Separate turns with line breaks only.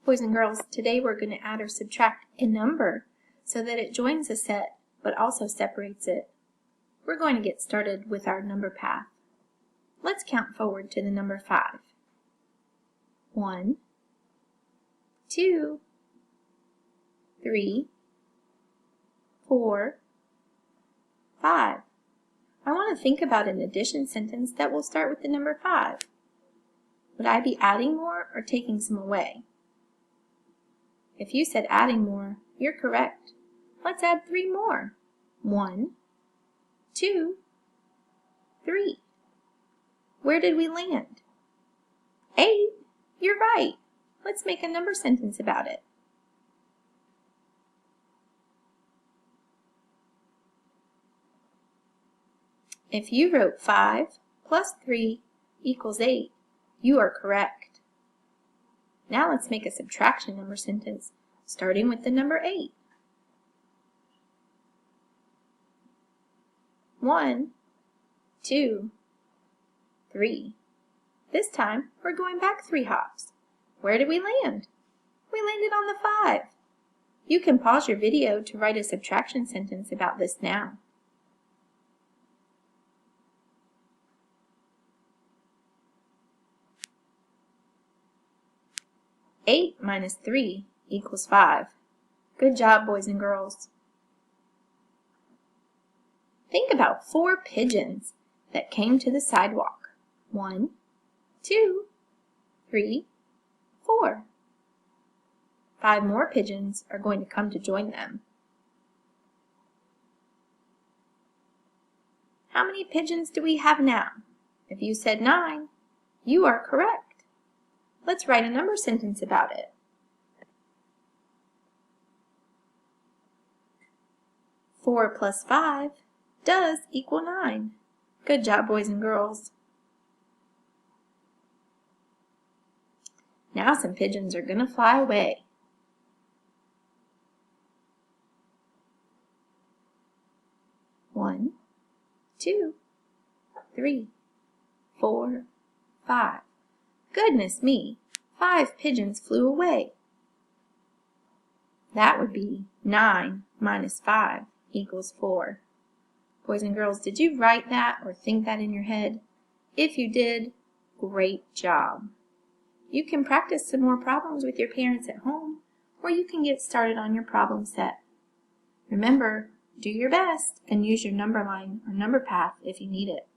Boys and girls, today we're going to add or subtract a number so that it joins a set but also separates it. We're going to get started with our number path. Let's count forward to the number 5. 1, 2, 3, 4, 5. I want to think about an addition sentence that will start with the number 5. Would I be adding more or taking some away? If you said adding more, you're correct. Let's add 3 more. 1, 2, 3. Where did we land? 8. You're right. Let's make a number sentence about it. If you wrote 5 plus 3 equals 8, you are correct. Now let's make a subtraction number sentence, starting with the number 8. 1, 2, 3. This time, we're going back 3 hops. Where did we land? We landed on the 5. You can pause your video to write a subtraction sentence about this now. Eight minus 3 equals 5. Good job, boys and girls. Think about 4 pigeons that came to the sidewalk. 1, 2, 3, 4. 5 more pigeons are going to come to join them. How many pigeons do we have now? If you said 9, you are correct. Let's write a number sentence about it. 4 plus 5 does equal 9. Good job, boys and girls. Now some pigeons are going to fly away. One, 2, 3, 4, 5. Goodness me, 5 pigeons flew away. That would be 9 minus 5 equals 4. Boys and girls, did you write that or think that in your head? If you did, great job. You can practice some more problems with your parents at home, or you can get started on your problem set. Remember, do your best and use your number line or number path if you need it.